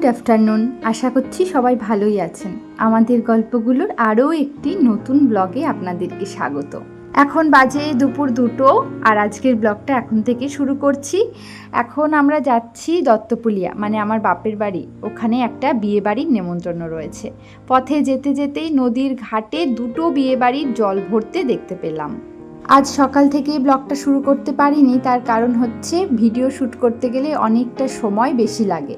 Good afternoon. আশা করছি সবাই ভালোই আছেন। আমাদের গল্পগুলোর আরও একটি নতুন ব্লগে আপনাদেরকে স্বাগত। এখন বাজে দুপুর 2টো আর আজকের ব্লগটা এখন থেকে শুরু করছি। এখন আমরা যাচ্ছি দত্তপুলিয়া, মানে আমার বাপের বাড়ি। ওখানে একটা বিয়ে বাড়ির নেমন্তন্ন রয়েছে। পথে যেতে যেতেই নদীর ঘাটে দুটো বিয়ে বাড়ির জল ভরতে দেখতে পেলাম। আজ সকাল থেকে ব্লগটা শুরু করতে পারিনি, তার কারণ হচ্ছে ভিডিও শ্যুট করতে গেলে অনেকটা সময় বেশি লাগে।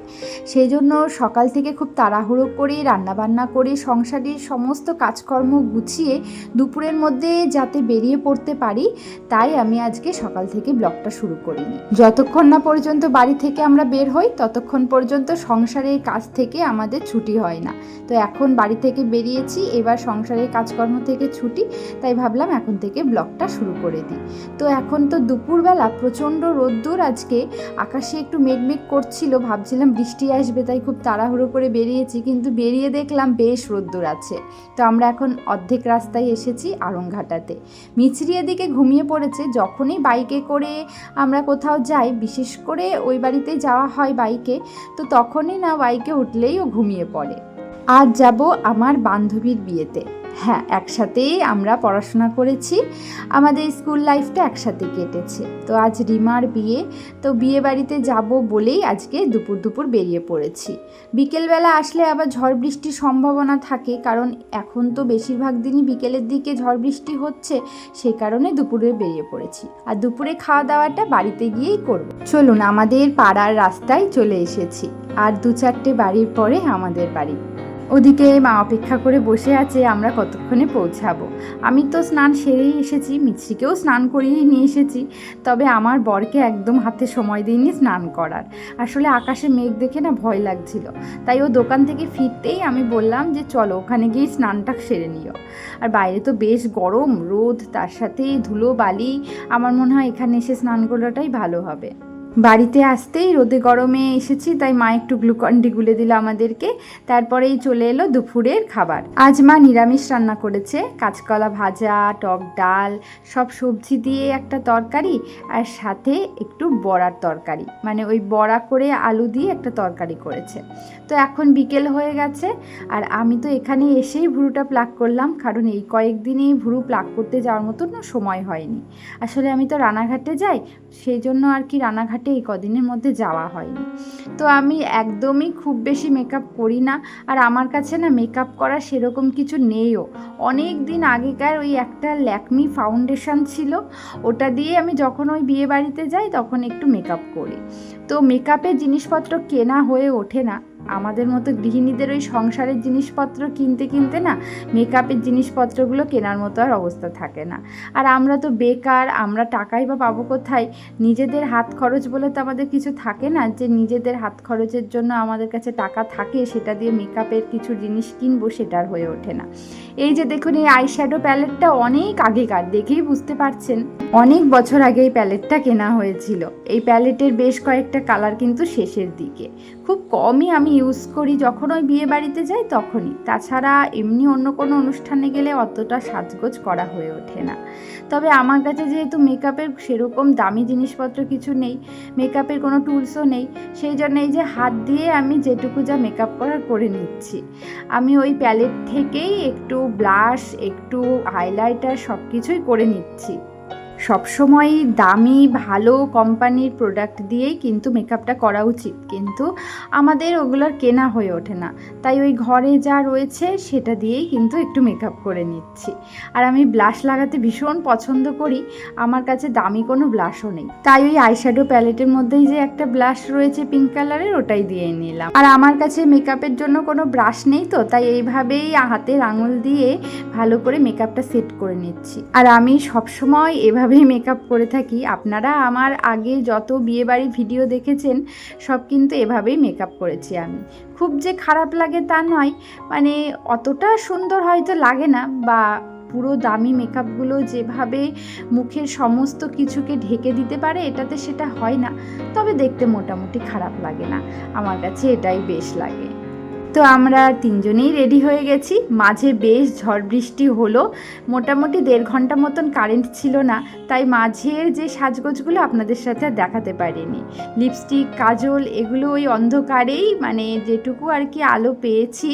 সেই জন্য সকাল থেকে খুব তাড়াহুড়ো করে রান্নাবান্না করে সংসারের সমস্ত কাজকর্ম গুছিয়ে দুপুরের মধ্যে যাতে বেরিয়ে পড়তে পারি, তাই আমি আজকে সকাল থেকে ব্লগটা শুরু করিনি। যতক্ষণ না পর্যন্ত বাড়ি থেকে আমরা বের হই ততক্ষণ পর্যন্ত সংসারের কাজ থেকে আমাদের ছুটি হয় না। তো এখন বাড়ি থেকে বেরিয়েছি, এবার সংসারের কাজকর্ম থেকে ছুটি, তাই ভাবলাম এখন থেকে ব্লগটা শুরু করে দিই। তো এখন তো দুপুরবেলা প্রচণ্ড রোদ্দুর, আজকে আকাশে একটু মেঘমেঘ করছিল, ভাবছিলাম বৃষ্টি আসবে, তাই খুব তাড়াহুড়ো করে বেরিয়েছি, কিন্তু বেরিয়ে দেখলাম বেশ রোদ্দুর আছে। তো আমরা এখন অর্ধেক রাস্তায় এসেছি আড়ংঘাটাতে। মিছরি এদিকে ঘুমিয়ে পড়েছে। যখনই বাইকে করে আমরা কোথাও যাই, বিশেষ করে ওই বাড়িতে যাওয়া হয় বাইকে, তো তখনই না বাইকে উঠলেই ও ঘুমিয়ে পড়ে। আজ যাব আমার বান্ধবীর বিয়েতে। হ্যাঁ, একসাথেই আমরা পড়াশোনা করেছি, আমাদের স্কুল লাইফটা একসাথে কেটেছে। তো আজ রিমার বিয়ে, তো বিয়ে বাড়িতে যাব বলেই আজকে দুপুর বেরিয়ে পড়েছি। বিকেলবেলা আসলে আবার ঝড় বৃষ্টির সম্ভাবনা থাকে, কারণ এখন তো বেশিরভাগ দিনই বিকেলের দিকে ঝড় বৃষ্টি হচ্ছে, সেই কারণে দুপুরে বেরিয়ে পড়েছি। আর দুপুরে খাওয়া দাওয়াটা বাড়িতে গিয়েই করব। চলুন, আমাদের পাড়ার রাস্তায় চলে এসেছি। আর 2-4টে বাড়ির পরে আমাদের বাড়ি। ওদিকে মা অপেক্ষা করে বসে আছে, আমরা কতক্ষণে পৌঁছাবো। আমি তো স্নান সেরেই এসেছি, মিছরিকেও স্নান করিয়ে নিয়ে এসেছি, তবে আমার বরকে একদম হাতে সময় দিইনি স্নান করার। আসলে আকাশে মেঘ দেখে না ভয় লাগছিল, তাই ও দোকান থেকে ফিরতেই আমি বললাম যে চলো ওখানে গিয়ে স্নানটা সেরে নিও। আর বাইরে তো বেশ গরম, রোদ, তার সাথেই ধুলো বালি, আমার মনে হয় এখানে এসে স্নান করাটাই ভালো হবে। বাড়িতে আসতেই রোদে গরমে এসেছি, তাই মা একটু গ্লুকন-ডি গুলে দিল আমাদেরকে। তারপরেই চলে এলো দুপুরের খাবার। আজ মা নিরামিষ রান্না করেছে, কাঁচকলা ভাজা, টক ডাল, সব সবজি দিয়ে একটা তরকারি, আর সাথে একটু বড়ার তরকারি, মানে ওই বড়া করে আলু দিয়ে একটা তরকারি করেছে। তো এখন বিকেল হয়ে গেছে, আর আমি তো এখানে এসেই ভুরুটা প্লাক করলাম, কারণ এই কয়েকদিনেই ভুরু প্লাক করতে যাওয়ার মতো না সময় হয়নি। আসলে আমি তো রানাঘাটে যাই, সেই জন্য আর কি রানাঘাটে এই কদিনের মধ্যে যাওয়া হয়নি। তো আমি একদমই খুব বেশি মেকআপ করি না, আর আমার কাছে না মেকআপ করা সেরকম কিছু নেইও। অনেক দিন আগেকার ওই একটা ল্যাকমি ফাউন্ডেশন ছিল, ওটা দিয়ে আমি যখন ওই বিয়ে বাড়িতে যাই তখন একটু মেকআপ করি। তো মেকআপের জিনিসপত্র কেনা হয়ে ওঠে না। আমাদের মতো গৃহিণীদের ওই সংসারের জিনিসপত্র কিনতে কিনতে না মেকআপের জিনিসপত্রগুলো কেনার মতো আর অবস্থা থাকে না। আর আমরা তো বেকার, আমরা টাকাই বা পাবো কোথায়? নিজেদের হাত খরচ বলে তো আমাদের কিছু থাকে না, যে নিজেদের হাত খরচের জন্য আমাদের কাছে টাকা থাকে সেটা দিয়ে মেকআপের কিছু জিনিস কিনবো, সেটা আর হয়ে ওঠে না। এই যে দেখুন, এই আইশ্যাডো প্যালেটটা অনেক আগেকার, দেখেই বুঝতে পারছেন অনেক বছর আগে এই প্যালেটটা কেনা হয়েছিল। এই প্যালেটের বেশ কয়েকটা কালার কিন্তু শেষের দিকে, খুব কমই আমি ইউজ করি, যখন ওই বিয়ে বাড়িতে যাই তখনই। তাছাড়া এমনি অন্য কোনো অনুষ্ঠানে গেলে অতটা সাজগোজ করা হয়ে ওঠে না। তবে আমার কাছে যেহেতু মেকআপের সেরকম দামি জিনিসপত্র কিছু নেই, মেকআপের কোনো টুলসও নেই, সেই জন্য এই যে হাত দিয়ে আমি যেটুকু যা মেকআপ করার করে নিচ্ছি। আমি ওই প্যালেট থেকেই একটু ব্লাশ, একটু হাইলাইটার সব কিছুই করে নিচ্ছি। সবসময় দামি ভালো কোম্পানির প্রোডাক্ট দিয়েই কিন্তু মেকআপটা করা উচিত, কিন্তু আমাদের ওগুলোর কেনা হয়ে ওঠে না, তাই ওই ঘরে যা রয়েছে সেটা দিয়েই কিন্তু একটু মেকআপ করে নিচ্ছি। আর আমি ব্লাশ লাগাতে ভীষণ পছন্দ করি, আমার কাছে দামি কোনো ব্লাশও নেই, তাই ওই আইশ্যাডো প্যালেটের মধ্যেই যে একটা ব্লাশ রয়েছে পিঙ্ক কালারের, ওটাই দিয়ে নিলাম। আর আমার কাছে মেকআপের জন্য কোনো ব্রাশ নেই, তো তাই এইভাবেই হাতের আঙুল দিয়ে ভালো করে মেকআপটা সেট করে নিচ্ছি। আর আমি সবসময় এভাবে মেকআপ করে থাকি। আপনারা আমার আগে যত বিয়েবাড়ি ভিডিও দেখেছেন সব কিন্তু এভাবেই মেকআপ করেছি আমি। খুব যে খারাপ লাগে তা নয়, মানে অতটা সুন্দর হয়তো লাগে না, বা পুরো দামি মেকআপগুলো যেভাবে মুখের সমস্ত কিছুকে ঢেকে দিতে পারে এটাতে সেটা হয় না, তবে দেখতে মোটামুটি খারাপ লাগে না, আমার কাছে এটাই বেশ লাগে। তো আমরা তিনজনেই রেডি হয়ে গেছি। মাঝে বেশ ঝড় বৃষ্টি হলো, মোটামুটি 1.5 ঘন্টা মতন কারেন্ট ছিল না, তাই মাঝের যে সাজগোজগুলো আপনাদের সাথে আর দেখাতে পারিনি। লিপস্টিক, কাজল এগুলো ওই অন্ধকারেই মানে যেটুকু আর কি আলো পেয়েছি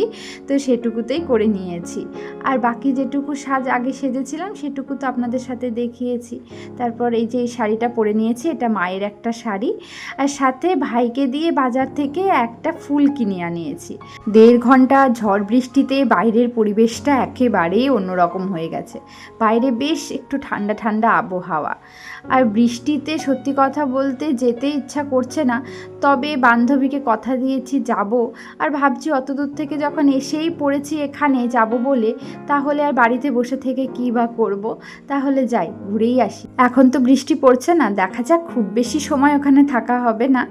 তো সেটুকুতেই করে নিয়েছি। আর বাকি যেটুকু সাজ আগে সেজেছিলাম সেটুকু তো আপনাদের সাথে দেখিয়েছি। তারপর এই যে এই শাড়িটা পরে নিয়েছি, এটা মায়ের একটা শাড়ি, আর সাথে ভাইকে দিয়ে বাজার থেকে একটা ফুল কিনে আনিয়েছি। 1.5 ঘন্টা ঝড় বৃষ্টিতে বাইরের পরিবেশটা একেবারেই অন্যরকম হয়ে গেছে। বাইরে বেশ একটু ঠান্ডা ঠান্ডা আবহাওয়া, আর বৃষ্টিতে সত্যি কথা বলতে যেতে ইচ্ছা করছে না, তবে বান্ধবীকে কথা দিয়েছি যাব। আর ভাবছি অত দূর থেকে যখন এসেই পড়েছি এখানে যাব বলে, তাহলে আর বাড়িতে বসে থেকে কী বা করব, তাহলে যাই ঘুরেই আসি। এখন তো বৃষ্টি পড়ছে না, দেখা যাক, খুব বেশি সময় ওখানে থাকা হবে না,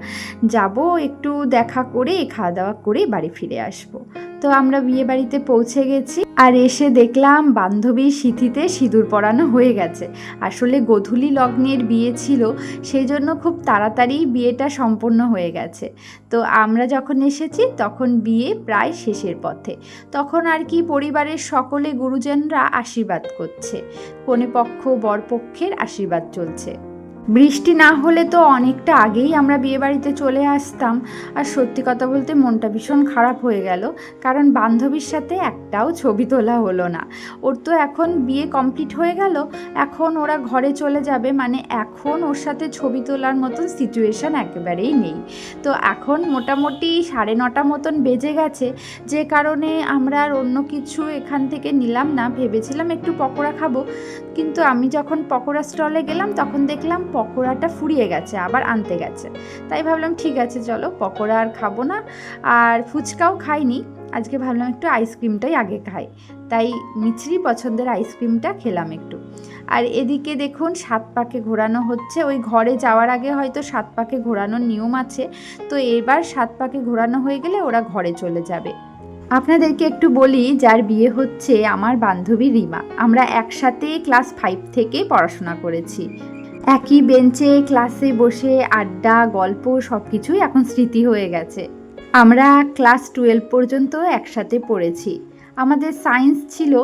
যাব একটু দেখা করে খাওয়া দাওয়া করে বাড়ি ফিরে আসবো। তো আমরা বিয়ে বাড়িতে পৌঁছে গেছি, আর এসে দেখলাম বান্ধবীর সিঁথিতে সিঁদুর পরানো হয়ে গেছে। আসলে গোধূলি লগ্নের বিয়ে ছিল, সেই জন্য খুব তাড়াতাড়ি বিয়েটা সম্পন্ন হয়ে গেছে। তো আমরা যখন এসেছি তখন বিয়ে প্রায় শেষের পথে। তখন আর কি পরিবারের সকলে গুরুজনরা আশীর্বাদ করছে, কনেপক্ষ বরপক্ষের আশীর্বাদ চলছে। বৃষ্টি না হলে তো অনেকটা আগেই আমরা বিয়েবাড়িতে চলে আসতাম। আর সত্যি কথা বলতে মনটা ভীষণ খারাপ হয়ে গেল, কারণ বান্ধবীর সাথে একটাও ছবি তোলা হলো না। ওর তো এখন বিয়ে কমপ্লিট হয়ে গেল, এখন ওরা ঘরে চলে যাবে, মানে এখন ওর সাথে ছবি তোলার মতন সিচুয়েশান একেবারেই নেই। তো এখন মোটামুটি 9:30 মতন বেজে গেছে, যে কারণে আমরা আর অন্য কিছু এখান থেকে নিলাম না। ভেবেছিলাম একটু পকোড়া খাবো, কিন্তু আমি যখন পকোড়া স্টলে গেলাম তখন দেখলাম পকোড়াটা ফুরিয়ে গেছে, আবার আনতে গেছে। তাই ভাবলাম ঠিক আছে চলো, পকোড়া আর খাবো না, আর ফুচকাও খাইনি আজকে, ভাবলাম একটু আইসক্রিমটাই আগে খাই। তাই মিছরি পছন্দের আইসক্রিমটা খেলাম একটু। আর এদিকে দেখুন 7 পাকে ঘোরানো হচ্ছে। ওই ঘরে যাওয়ার আগে হয়তো 7 পাকে ঘোরানোর নিয়ম আছে, তো এবার 7 পাকে ঘোরানো হয়ে গেলে ওরা ঘরে চলে যাবে। আপনাদেরকে একটু বলি, যার বিয়ে হচ্ছে আমার বান্ধবী রিমা। আমরা একসাথে ক্লাস 5 থেকে পড়াশোনা করেছি, একই বেঞ্চে ক্লাসে বসে আড্ডা গল্প সব কিছুই এখন স্মৃতি হয়ে গেছে। আমরা ক্লাস 12 পর্যন্ত একসাথে পড়েছি। আমাদের সায়েন্স ছিল,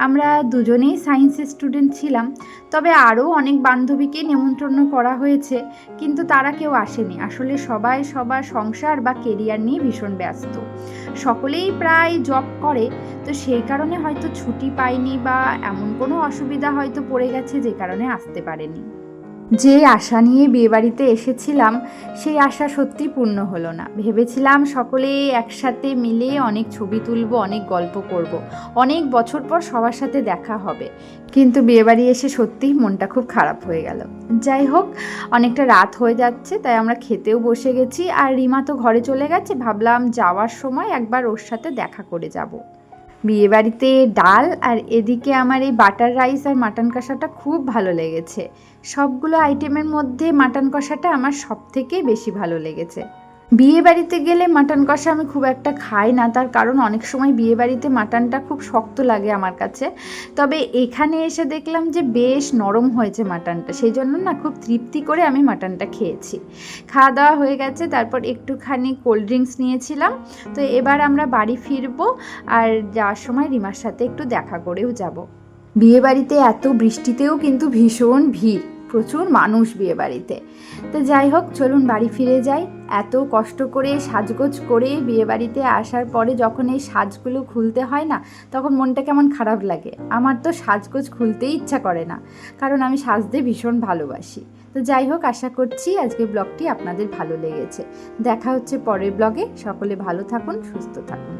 আমরা দুজনেই সায়েন্সের স্টুডেন্ট ছিলাম। তবে আরও অনেক বান্ধবীকে নিমন্ত্রণ করা হয়েছে, কিন্তু তারা কেউ আসেনি। আসলে সবাই সবার সংসার বা কেরিয়ার নিয়ে ভীষণ ব্যস্ত, সকলেই প্রায় জব করে, তো সেই কারণে হয়তো ছুটি পাইনি বা এমন কোনো অসুবিধা হয়তো পড়ে গেছে যে কারণে আসতে পারেনি। যে আশা নিয়ে বিয়েবাড়িতে এসেছিলাম সেই আশা সত্যি পূর্ণ হলো না। ভেবেছিলাম সকলে একসাথে মিলে অনেক ছবি তুলব, অনেক গল্প করব, অনেক বছর পর সবার সাথে দেখা হবে, কিন্তু বিয়েবাড়ি এসে সত্যিই মনটা খুব খারাপ হয়ে গেল। যাই হোক, অনেকটা রাত হয়ে যাচ্ছে, তাই আমরা খেতেও বসে গেছি। আর রিমা তো ঘরে চলে গেছে, ভাবলাম যাওয়ার সময় একবার ওর সাথে দেখা করে যাব। বিয়েবাড়িতে ডাল আর এদিকে আমার এই বাটার রাইস আর মাটন কষাটা খুব ভালো লেগেছে। সবগুলো আইটেমের মধ্যে মাটন কষাটা আমার সবথেকে বেশি ভালো লেগেছে। বিয়েবাড়িতে গেলে মাটন কষা আমি খুব একটা খাই না, তার কারণ অনেক সময় বিয়েবাড়িতে মাটনটা খুব শক্ত লাগে আমার কাছে। তবে এখানে এসে দেখলাম যে বেশ নরম হয়েছে মাটনটা, সেই জন্য না খুব তৃপ্তি করে আমি মাটনটা খেয়েছি। খাওয়া দাওয়া হয়ে গেছে, তারপর একটুখানি কোল্ড ড্রিঙ্কস নিয়েছিলাম। তো এবার আমরা বাড়ি ফিরবো, আর যাওয়ার সময় রিমার সাথে একটু দেখা করেও যাব। বিয়েবাড়িতে এত বৃষ্টিতেও কিন্তু ভীষণ ভিড়, প্রচুর মানুষ বিয়েবাড়িতে। তো যাই হোক, চলুন বাড়ি ফিরে যাই। এত কষ্ট করে সাজগোজ করে বিয়েবাড়িতে আসার পরে যখন এই সাজগুলো খুলতে হয় না, তখন মনটা কেমন খারাপ লাগে। আমার তো সাজগোজ খুলতেই ইচ্ছা করে না, কারণ আমি সাজতে ভীষণ ভালোবাসি। তো যাই হোক, আশা করছি আজকের ব্লগটি আপনাদের ভালো লেগেছে। দেখা হচ্ছে পরের ব্লগে। সকলে ভালো থাকুন, সুস্থ থাকুন।